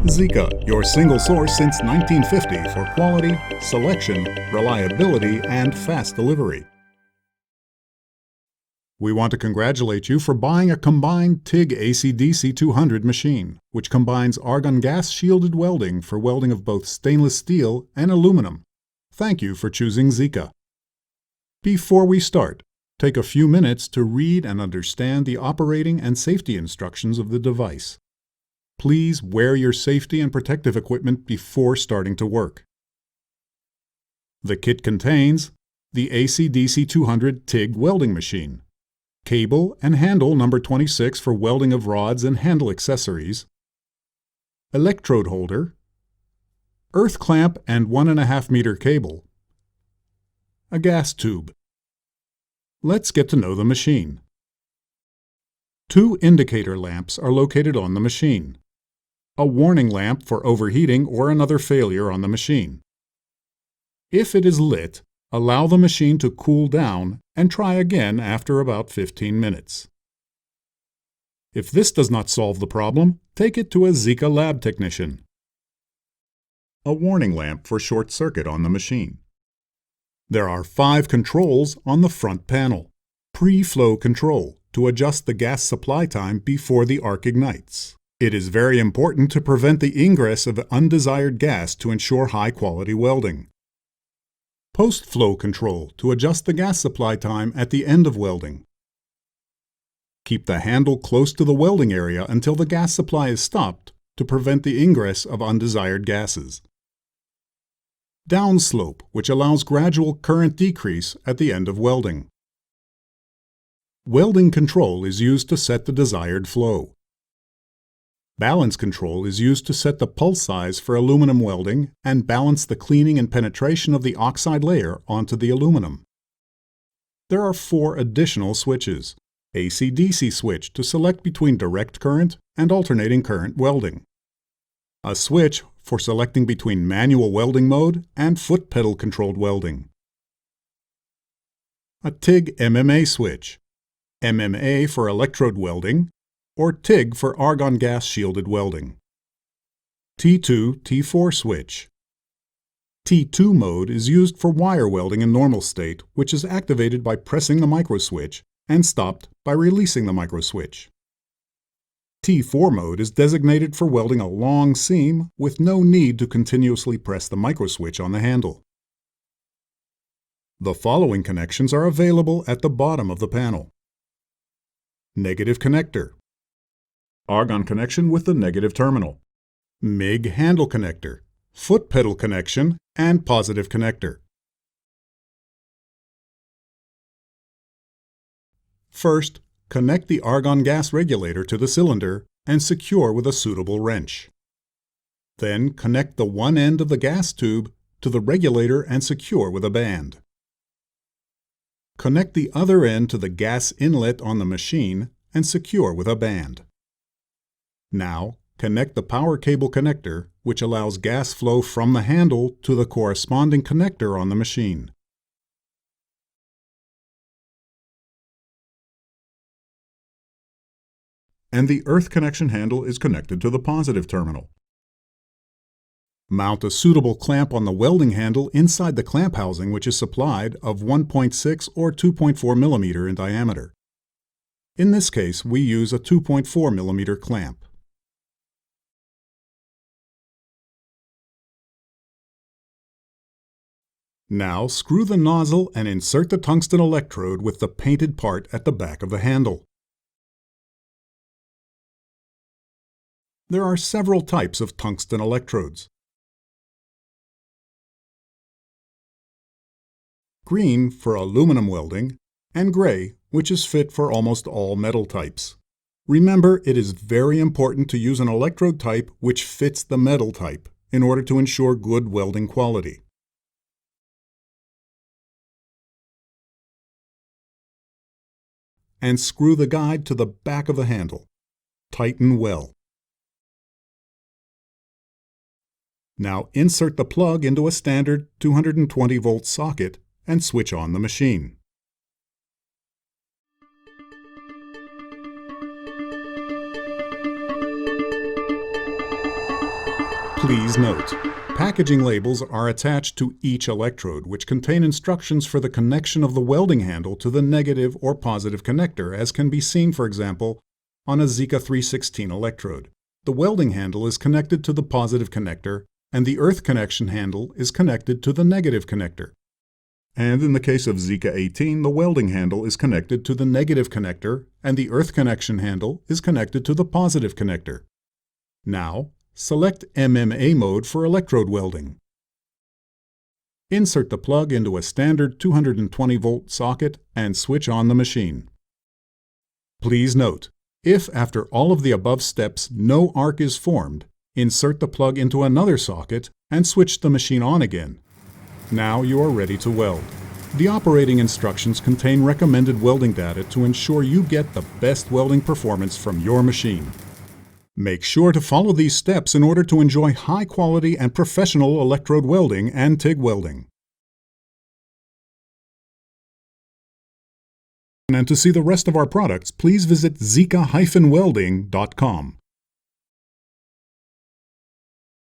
Zika, your single source since 1950 for quality, selection, reliability, and fast delivery. We want to congratulate you for buying a combined TIG AC/DC 200 machine, which combines argon gas shielded welding for welding of both stainless steel and aluminum. Thank you for choosing Zika. Before we start, take a few minutes to read and understand the operating and safety instructions of the device. Please wear your safety and protective equipment before starting to work. The kit contains the AC/DC 200 TIG welding machine, cable and handle number 26 for welding of rods and handle accessories, electrode holder, earth clamp and 1.5 meter cable, a gas tube. Let's get to know the machine. 2 indicator lamps are located on the machine. A warning lamp for overheating or another failure on the machine. If it is lit, allow the machine to cool down and try again after about 15 minutes. If this does not solve the problem, take it to a Zika lab technician. A warning lamp for short circuit on the machine. There are 5 controls on the front panel. Pre-flow control to adjust the gas supply time before the arc ignites. It is very important to prevent the ingress of undesired gas to ensure high-quality welding. Post-flow control to adjust the gas supply time at the end of welding. Keep the handle close to the welding area until the gas supply is stopped to prevent the ingress of undesired gases. Downslope, which allows gradual current decrease at the end of welding. Welding control is used to set the desired flow. Balance control is used to set the pulse size for aluminum welding and balance the cleaning and penetration of the oxide layer onto the aluminum. There are 4 additional switches. AC/DC switch to select between direct current and alternating current welding. A switch for selecting between manual welding mode and foot pedal controlled welding. A TIG MMA switch. MMA for electrode welding, or TIG for argon gas shielded welding. T2, T4 switch. T2 mode is used for wire welding in normal state, which is activated by pressing the microswitch and stopped by releasing the microswitch. T4 mode is designated for welding a long seam with no need to continuously press the microswitch on the handle. The following connections are available at the bottom of the panel. Negative connector. Argon connection with the negative terminal. MIG handle connector, foot pedal connection, and positive connector. First, connect the argon gas regulator to the cylinder and secure with a suitable wrench. Then connect the one end of the gas tube to the regulator and secure with a band. Connect the other end to the gas inlet on the machine and secure with a band. Now, connect the power cable connector, which allows gas flow from the handle to the corresponding connector on the machine. And the earth connection handle is connected to the positive terminal. Mount a suitable clamp on the welding handle inside the clamp housing, which is supplied of 1.6 or 2.4 mm in diameter. In this case, we use a 2.4 mm clamp. Now screw the nozzle and insert the tungsten electrode with the painted part at the back of the handle. There are several types of tungsten electrodes. Green for aluminum welding, and gray, which is fit for almost all metal types. Remember, it is very important to use an electrode type which fits the metal type in order to ensure good welding quality. And screw the guide to the back of the handle. Tighten well. Now insert the plug into a standard 220-volt socket and switch on the machine. Please note, packaging labels are attached to each electrode, which contain instructions for the connection of the welding handle to the negative or positive connector, as can be seen, for example, on a Zika 316 electrode. The welding handle is connected to the positive connector, and the earth connection handle is connected to the negative connector. And in the case of Zika 18, the welding handle is connected to the negative connector, and the earth connection handle is connected to the positive connector. Now, select MMA mode for electrode welding. Insert the plug into a standard 220-volt socket and switch on the machine. Please note, if after all of the above steps no arc is formed, insert the plug into another socket and switch the machine on again. Now you are ready to weld. The operating instructions contain recommended welding data to ensure you get the best welding performance from your machine. Make sure to follow these steps in order to enjoy high-quality and professional electrode welding and TIG welding. And to see the rest of our products, please visit zika-welding.com.